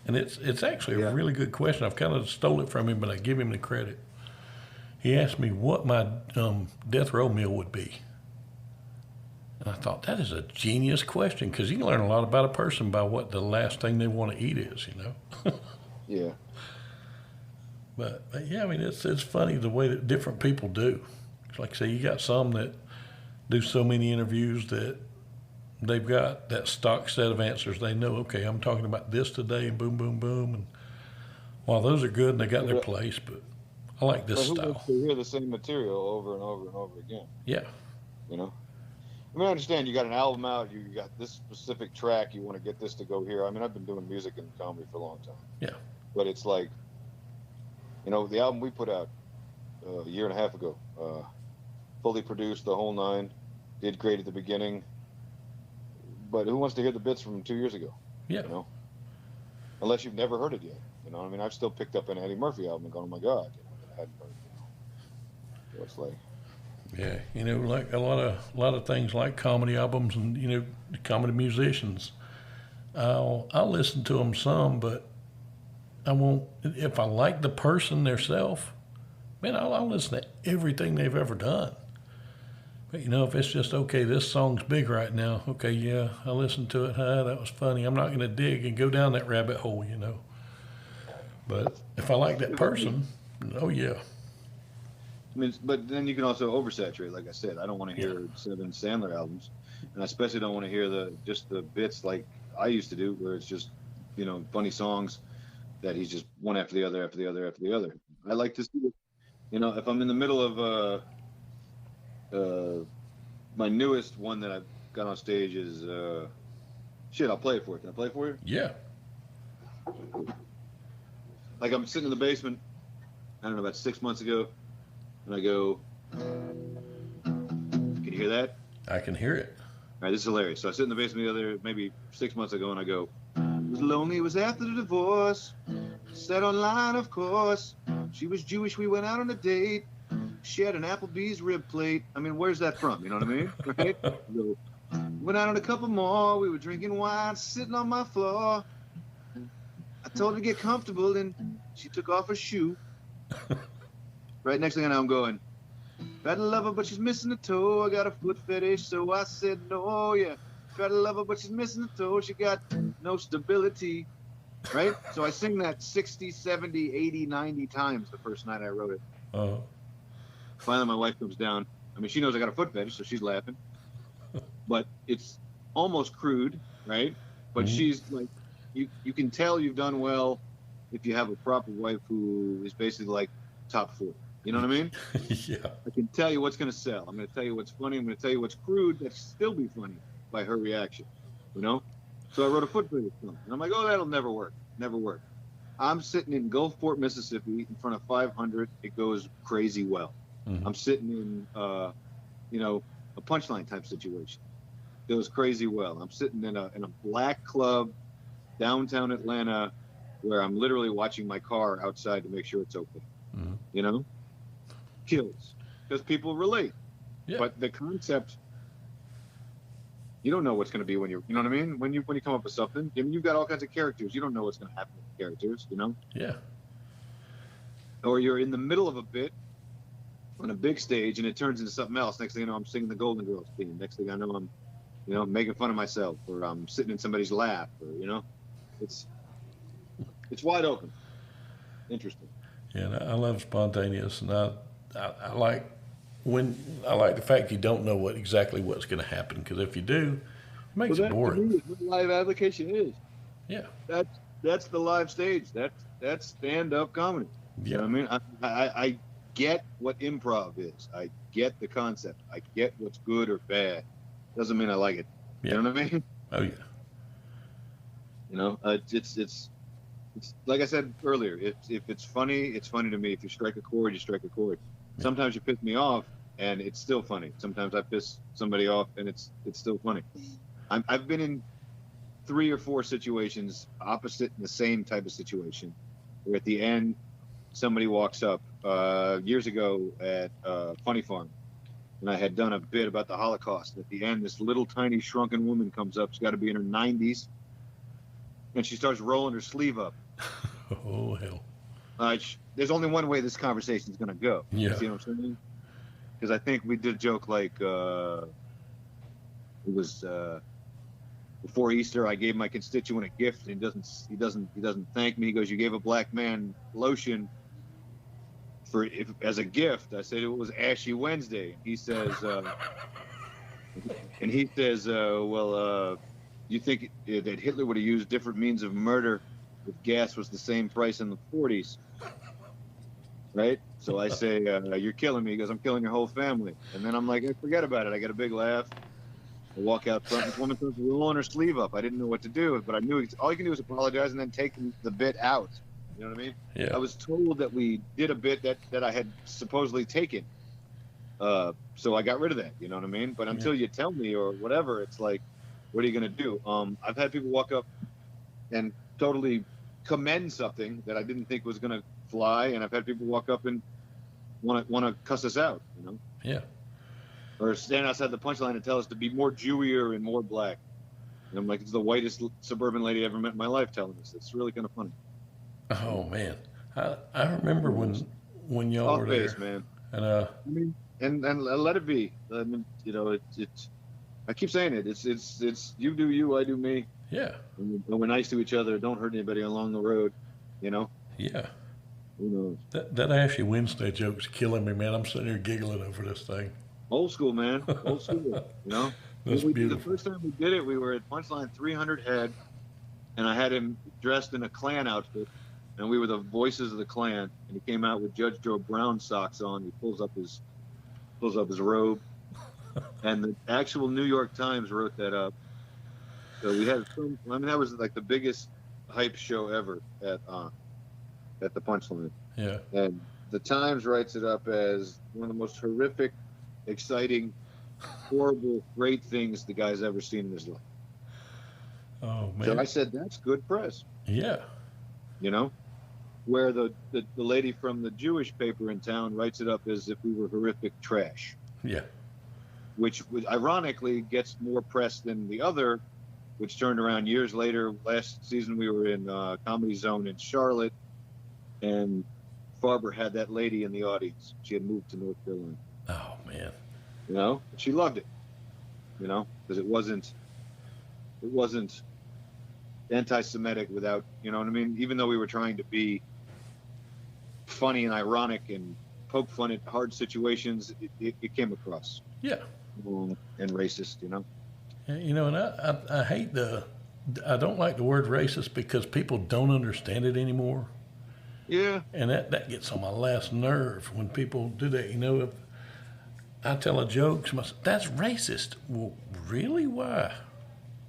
And it's actually a really good question. I've kind of stole it from him, but I give him the credit. He asked me what my death row meal would be. And I thought, that is a genius question, because you can learn a lot about a person by what the last thing they want to eat is, Yeah. But yeah, I mean, it's funny the way that different people do. Like I say, you got some that do so many interviews that they've got that stock set of answers. They know, okay, I'm talking about this today, and boom, boom, boom. And while those are good and they got their place, but I like this who style. wants to hear the same material over and over and over again? Yeah. You know? I mean, I understand you got an album out, you got this specific track, you want to get this to go here. I mean, I've been doing music and comedy for a long time. Yeah. But it's like, the album we put out a year and a half ago, fully produced, the whole nine, did great at the beginning. But who wants to hear the bits from 2 years ago? Yeah. Unless you've never heard it yet. I mean, I've still picked up an Eddie Murphy album and gone, oh my God, I hadn't heard it. So it's like, yeah, like a lot of things like comedy albums and comedy musicians. I'll listen to them some, but I won't. If I like the person theirself, man, I'll listen to everything they've ever done. But if it's just okay, this song's big right now. Okay, yeah, I listened to it. That was funny. I'm not going to dig and go down that rabbit hole, But if I like that person, oh yeah. I mean, but then you can also oversaturate. Like I said, I don't want to hear 7 Sandler albums, and I especially don't want to hear just the bits like I used to do, where it's just funny songs that he's just one after the other after the other after the other. I like to see it. If I'm in the middle of my newest one that I've got on stage is I'll play it for you. Can I play it for you? Yeah. Like I'm sitting in the basement, I don't know, about 6 months ago, and I go, can you hear that? I can hear it. All right, this is hilarious. So I sit in the basement maybe 6 months ago, and I go, it was lonely, it was after the divorce, set online, of course. She was Jewish, we went out on a date. She had an Applebee's rib plate. I mean, where's that from? You know what I mean? Right? So, went out on a couple more. We were drinking wine, sitting on my floor. I told her to get comfortable, and she took off her shoe. Right, next thing I know, I'm going, try to love her, but she's missing a toe. I got a foot fetish, so I said no, yeah. Try to love her, but she's missing a toe. She got no stability. Right? So I sing that 60, 70, 80, 90 times the first night I wrote it. Uh-huh. Finally, my wife comes down. I mean, she knows I got a foot fetish, so she's laughing. But it's almost crude, right? But she's like, you can tell you've done well if you have a proper wife who is basically like top 4. You know what I mean? Yeah. I can tell you what's going to sell. I'm going to tell you what's funny. I'm going to tell you what's crude that still be funny by her reaction. So I wrote a foot fetish song. And I'm like, oh, that'll never work. Never work. I'm sitting in Gulfport, Mississippi in front of 500. It goes crazy well. Mm-hmm. I'm sitting in, a punchline type situation. It goes crazy well. I'm sitting in a black club downtown Atlanta where I'm literally watching my car outside to make sure it's okay. Mm-hmm. Kills because people relate. Yeah. But the concept, you don't know what's going to be when you know what I mean? When you come up with something, I mean, you've got all kinds of characters. You don't know what's going to happen with the characters, Yeah. Or you're in the middle of a bit on a big stage and it turns into something else. Next thing you know, I'm singing the Golden Girls theme. Next thing I know, I'm making fun of myself, or I'm sitting in somebody's lap, or it's wide open. Interesting. Yeah, and I love spontaneous, and I like I like the fact you don't know exactly what's going to happen, because if you do, it Well, makes it that to boring. me is what live application is. Yeah, That's the live stage. That's stand-up comedy. You yeah, know what I mean? I get what improv is. I get the concept. I get what's good or bad. Doesn't mean I like it. yeah. You know what I mean? Oh yeah, It's like I said earlier. If it's funny, it's funny to me. If you strike a chord, you strike a chord. yeah. Sometimes you piss me off, and it's still funny. Sometimes I piss somebody off, and it's still funny. I've been in 3 or 4 situations opposite in the same type of situation, where at the end somebody walks up years ago at Funny Farm, and I had done a bit about the Holocaust. At the end, this little tiny shrunken woman comes up. She's got to be in her 90s, and she starts rolling her sleeve up. Oh hell. There's only one way this conversation is going to go. Yeah. You see what I'm saying? Because I think we did a joke like it was before Easter. I gave my constituent a gift, and he doesn't thank me. He goes, "You gave a black man lotion as a gift." I said it was Ashy Wednesday. He says, well, you think that Hitler would have used different means of murder if gas was the same price in the 40s, right? So I say, "You're killing me." He goes, "I'm killing your whole family." And then I'm like, forget about it. I get a big laugh. I walk out front. This woman starts rolling her sleeve up. I didn't know what to do, but I knew all you can do is apologize and then take the bit out. You know what I mean? Yeah. I was told that we did a bit that I had supposedly taken. So I got rid of that. You know what I mean? But until you tell me or whatever, it's like, what are you going to do? I've had people walk up and totally commend something that I didn't think was going to fly, and I've had people walk up and want to cuss us out. Yeah. Or stand outside the punchline and tell us to be more Jewier and more black. And I'm like, it's the whitest suburban lady I ever met in my life telling us. It's really kind of funny. Oh man, I remember when y'all Off were base, there, man. and I mean, and let it be. I mean, it's. I keep saying it. It's you do you, I do me. yeah, And we're nice to each other. Don't hurt anybody along the road. yeah. Who knows? That Ashy Wednesday joke's killing me, man. I'm sitting here giggling over this thing. Old school, man. Old school. That's The beautiful. first time we did it, we were at Punchline 300 Head, and I had him dressed in a Klan outfit, and we were the voices of the Klan. And he came out with Judge Joe Brown socks on. He pulls up his robe, and the actual New York Times wrote that up. So we had that was like the biggest hype show ever at the Punchline. Yeah. And the Times writes it up as one of the most horrific, exciting, horrible, great things the guy's ever seen in his life. Oh man. So I said, that's good press. Yeah. Where the lady from the Jewish paper in town writes it up as if we were horrific trash. Yeah. Which ironically gets more press than the other, which turned around years later. Last season we were in Comedy Zone in Charlotte, and Farber had that lady in the audience. She had moved to North Carolina. Oh man. She loved it. Because it wasn't anti-Semitic without, you know what I mean? Even though we were trying to be funny and ironic and poke fun at hard situations, it came across. Yeah. And racist, Yeah, and I hate I don't like the word racist because people don't understand it anymore. Yeah. And that gets on my last nerve when people do that. If I tell a joke, somebody says, that's racist. Well, really? Why?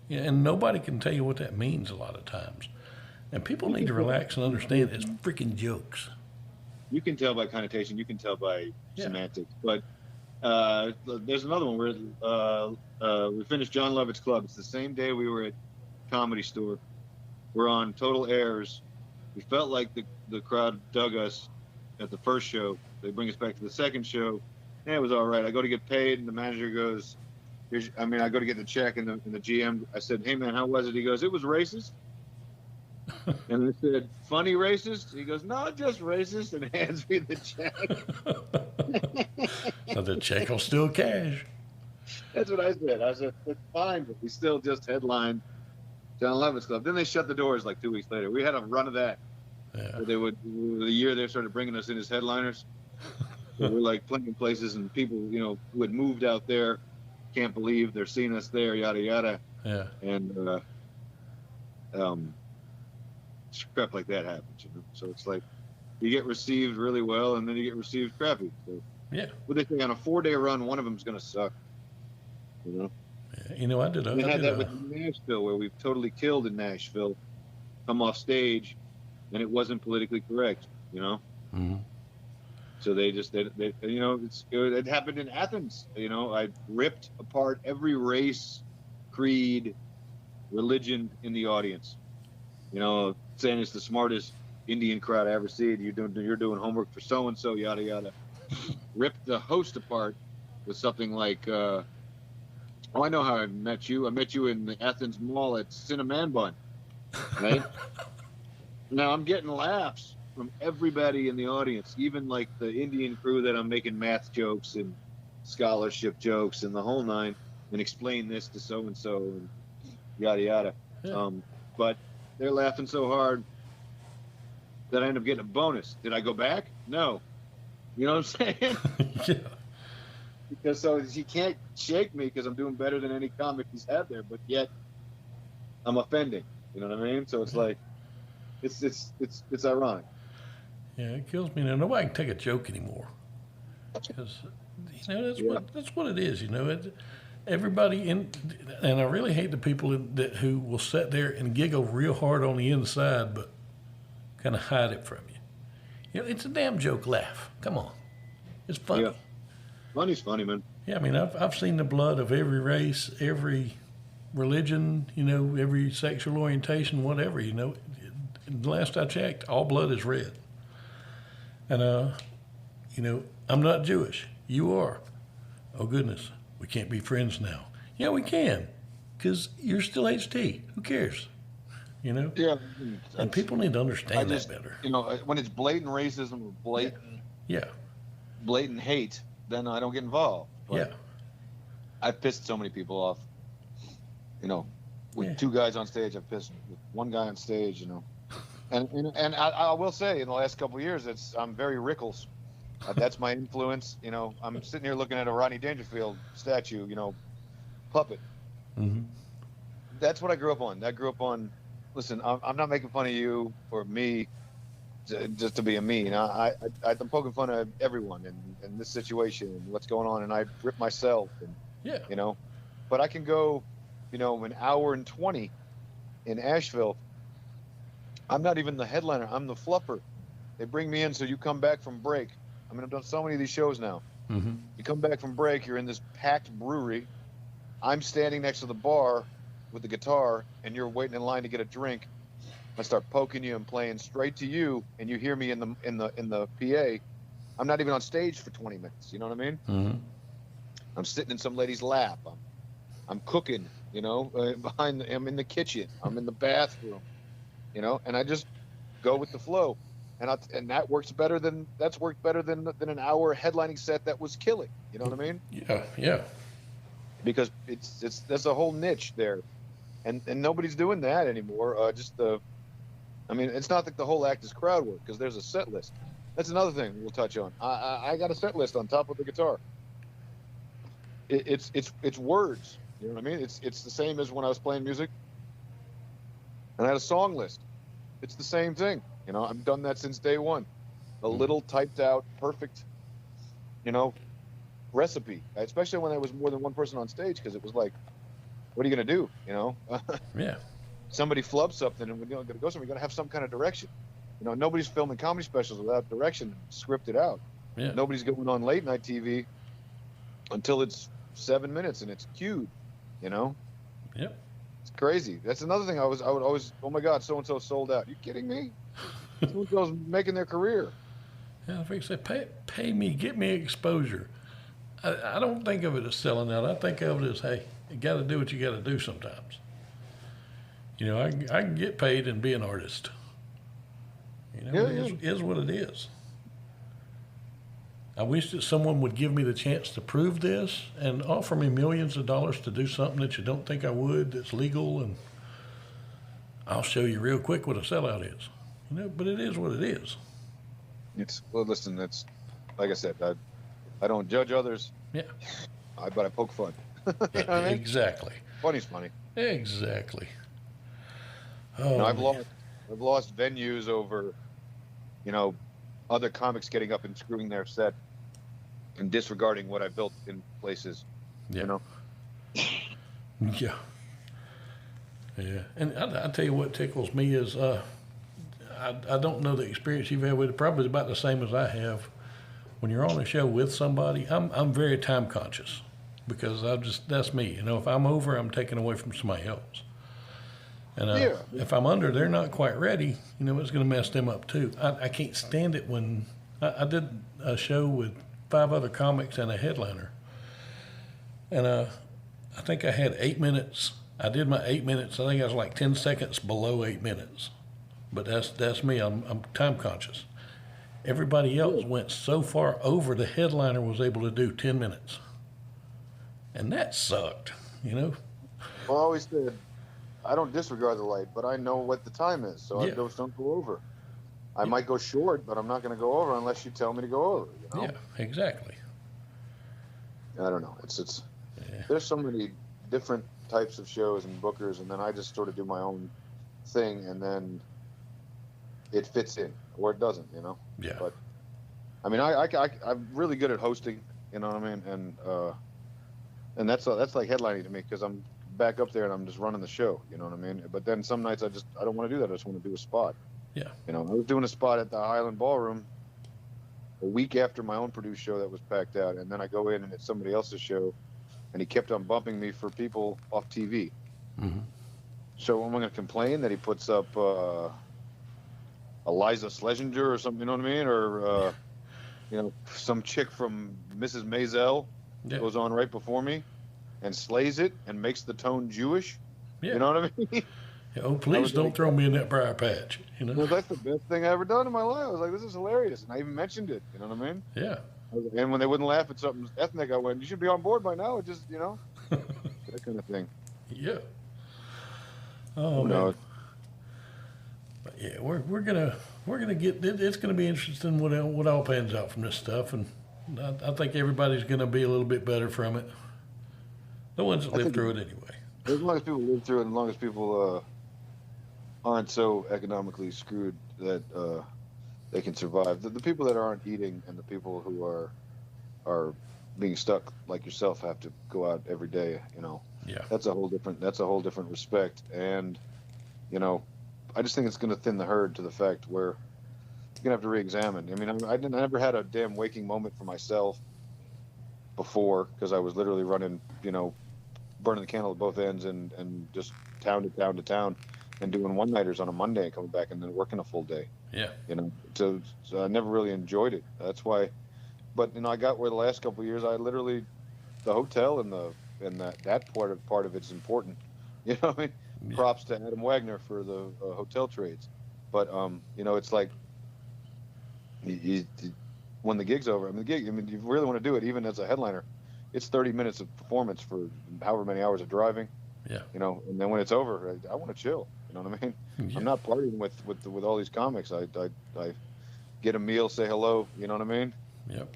Yeah, and nobody can tell you what that means a lot of times. And people need to relax and understand it's freaking jokes. You can tell by connotation. You can tell by semantics. But there's another one where we finished John Lovett's Club. It's the same day we were at Comedy Store. We're on Total Airs. We felt like the crowd dug us at the first show. They bring us back to the second show. Yeah, it was all right. I go to get paid, and the manager goes, I go to get the check, and the GM, I said, hey, man, how was it? He goes, it was racist. And I said, funny racist? He goes, no, just racist, and hands me the check. So the check will still cash. That's what I said. I said, it's fine, but we still just headlined John Levin's club. Then they shut the doors like 2 weeks later. We had a run of that. Yeah. Where they would, the year they started bringing us in as headliners. So we're like playing places and people, who had moved out there can't believe they're seeing us there, yada, yada. Yeah. And, um, crap like that happens. So it's like you get received really well and then you get received crappy. So Yeah. what they say on a 4-day run, one of them's going to suck, you know? I did We had that with Nashville where we've totally killed in Nashville, come off stage and it wasn't politically correct, Mm-hmm. So they it happened in Athens. I ripped apart every race, creed, religion in the audience. Saying it's the smartest Indian crowd I ever seen. You're doing homework for so and so, yada yada. Ripped the host apart with something like, "Oh, I know how I met you. I met you in the Athens Mall at Cinnamon Bun." Right? Now I'm getting laughs from everybody in the audience, even like the Indian crew that I'm making math jokes and scholarship jokes and the whole nine, and explain this to so and so and yada yada. Yeah. But they're laughing so hard that I end up getting a bonus. Did I go back? No. You know what I'm saying? Yeah. Because so he can't shake me because I'm doing better than any comic he's had there, but yet I'm offending. You know what I mean? So it's like it's ironic. Yeah, it kills me. Now nobody can take a joke anymore because that's what it is. Everybody and I really hate the people who will sit there and giggle real hard on the inside, but kind of hide it from you. It's a damn joke. Laugh. Come on, it's funny. Yeah. Funny's funny, man. Yeah, I mean, I've seen the blood of every race, every religion, every sexual orientation, whatever. Last I checked, all blood is red. And I'm not Jewish. You are. Oh goodness, we can't be friends now. Yeah, we can, because you're still HT. Who cares? Yeah. And people need to understand that better. When it's blatant racism or blatant hate, then I don't get involved. But Yeah. I've pissed so many people off. With two guys on stage, I've pissed with one guy on stage. And I will say, in the last couple of years, I'm very Rickles. That's my influence. I'm sitting here looking at a Rodney Dangerfield statue. Puppet. Mm-hmm. That's what I grew up on. Listen, I'm not making fun of you or me just to be a me. I'm poking fun of everyone in this situation and what's going on, and I rip myself. And, but I can go, an hour and 20 in Asheville. I'm not even the headliner. I'm the fluffer. They bring me in so you come back from break. I've done so many of these shows now. Mm-hmm. You come back from break, you're in this packed brewery. I'm standing next to the bar with the guitar, and you're waiting in line to get a drink. I start poking you and playing straight to you, and you hear me in the PA. I'm not even on stage for 20 minutes. You know what I mean? Mm-hmm. I'm sitting in some lady's lap. I'm cooking. I'm in the kitchen. I'm in the bathroom. And I just go with the flow, and that works better than an hour headlining set that was killing. You know what I mean? Yeah. Because there's a whole niche there, and nobody's doing that anymore. It's not that the whole act is crowd work because there's a set list. That's another thing we'll touch on. I got a set list on top of the guitar. It's words. You know what I mean? It's the same as when I was playing music. And I had a song list. It's the same thing. I've done that since day one. A little typed out, perfect, recipe. Especially when there was more than one person on stage, because it was like, what are you going to do? Yeah. Somebody flubs something and we're going to go somewhere. We're going to have some kind of direction. Nobody's filming comedy specials without direction scripted out. Yeah. Nobody's going on late night TV until it's 7 minutes and it's cued, Yep. It's crazy. That's another thing I would always, oh my God, so-and-so sold out. You kidding me? So-and-so's making their career. Yeah, if I say pay me, get me exposure. I don't think of it as selling out. I think of it as, hey, you got to do what you got to do sometimes. I can get paid and be an artist. It is what it is. I wish that someone would give me the chance to prove this and offer me millions of dollars to do something that you don't think I would, that's legal, and I'll show you real quick what a sellout is. But it is what it is. Well, listen, that's like I said, I don't judge others. Yeah. But I poke fun. You know what I mean? Exactly. Funny's funny. Exactly. Oh, I've lost venues over, other comics getting up and screwing their set and disregarding what I built in places. Yeah. Yeah. Yeah. And I tell you what tickles me is I don't know the experience you've had with it. Probably about the same as I have. When you're on a show with somebody, I'm very time conscious because that's me. If I'm over, I'm taking away from somebody else. And if I'm under, they're not quite ready. It's going to mess them up too. I can't stand it when I did a show with 5 other comics and a headliner, and I think I had 8 minutes. I did my 8 minutes. I think I was like 10 seconds below 8 minutes, but that's me. I'm time conscious. Everybody else went so far over. The headliner was able to do 10 minutes, and that sucked. Well, I always said, I don't disregard the light, but I know what the time is, so I just don't go over. I might go short, but I'm not going to go over unless you tell me to go over. Yeah, exactly. I don't know. There's so many different types of shows and bookers, and then I just sort of do my own thing, and then it fits in or it doesn't. Yeah. But I mean, I'm really good at hosting. You know what I mean? And that's like headlining to me because I'm back up there and I'm just running the show, you know what I mean? But then some nights I don't want to do that. I just want to do a spot. Yeah. I was doing a spot at the Highland Ballroom a week after my own produced show that was packed out, and then I go in and it's somebody else's show, and he kept on bumping me for people off TV. Mm-hmm. So am I going to complain that he puts up Eliza Schlesinger or something, you know what I mean? Or some chick from Mrs. Maisel goes on right before me and slays it and makes the tone Jewish. Yeah. You know what I mean? Oh, please don't throw me in that briar patch. Well, that's the best thing I ever done in my life. I was like, this is hilarious. And I even mentioned it. You know what I mean? Yeah. And when they wouldn't laugh at something ethnic, I went, you should be on board by now. It just, that kind of thing. Yeah. Oh, man. But yeah, we're gonna get, it's gonna be interesting what all pans out from this stuff, and I think everybody's gonna be a little bit better from it. The ones that live through it anyway. As long as people live through it, and as long as people aren't so economically screwed that they can survive. The people that aren't eating and the people who are being stuck like yourself have to go out every day. Yeah. That's a whole different respect, and I just think it's going to thin the herd to the fact where you're going to have to re-examine. I mean, I never had a damn waking moment for myself before because I was literally running, burning the candle at both ends and just town to town to town and doing one-nighters on a Monday and coming back and then working a full day. Yeah. So I never really enjoyed it. That's why. But I got where the last couple of years I literally, the hotel and that part of it's important. You know what I mean? Yeah. Props to Adam Wagner for the hotel trades. But it's like when the gig's over. You really want to do it, even as a headliner. It's 30 minutes of performance for however many hours of driving. Yeah. And then when it's over, I want to chill. You know what I mean? Yeah. I'm not partying with all these comics. I get a meal, say hello. You know what I mean? Yep.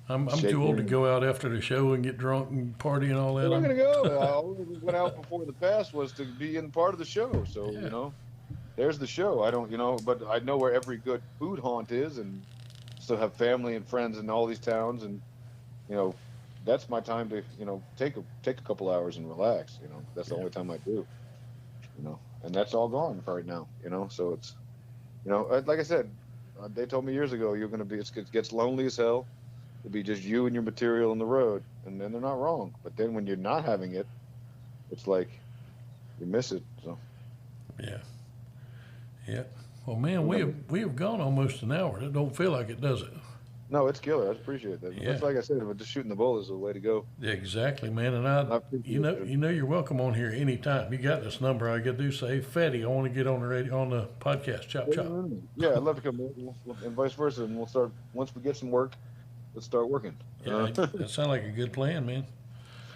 I'm too old to go out after the show and get drunk and party and all that. I'm gonna go. I only went out before the past was to be in part of the show. So there's the show. I don't, but I know where every good food haunt is, and still have family and friends in all these towns, and that's my time to take a couple hours and relax. That's the only time I do. And that's all gone right now. So it's like I said, they told me years ago it gets lonely as hell. It'll be just you and your material on the road, and then they're not wrong. But then when you're not having it, it's like you miss it. So yeah. Well, man, we have gone almost an hour. It don't feel like it, does it? No, it's killer. I appreciate that. Yeah. It's like I said, just shooting the bull is the way to go. Exactly, man. And you're welcome on here anytime. You got this number. I got to say, Fetty, I want to get on the radio, on the podcast. Chop chop. Yeah, I'd love to come in, and vice versa. And we'll start once we get some work. let's start working. Yeah, that sounds like a good plan, man.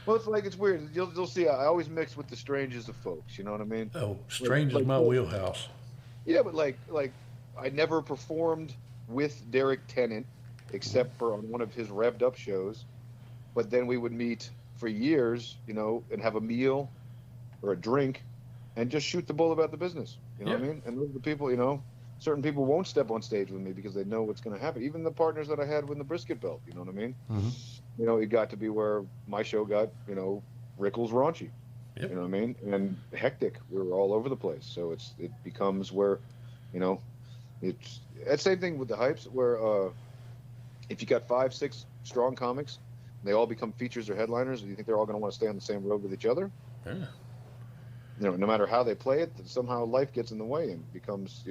Well, it's like it's weird. You'll see. I always mix with the strangest of folks. You know what I mean? Oh, Like strange is like my wheelhouse. yeah, but I never performed with Derek Tennant Mhm. except for on one of his revved up shows. But then we would meet for years, and have a meal or a drink and just shoot the bull about the business. You know Yeah. what I mean? And those are the people, certain people won't step on stage with me because they know what's going to happen. Even the partners that I had with the brisket belt, you know what I mean? Hmm. It got to be where my show got, Rickles raunchy, Yep. you know what I mean? And hectic. We were all over the place. So it becomes where, you know, it's that same thing with the hypes where if you got 5, 6 strong comics, and they all become features or headliners, do you think they're all going to want to stay on the same road with each other? Yeah. No matter how they play it, somehow life gets in the way and becomes,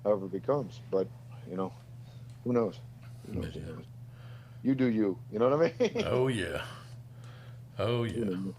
however it becomes. But, you know, who knows? Who knows? Who Yeah. knows? You do you. You know what I mean? Oh yeah. Oh yeah. You know.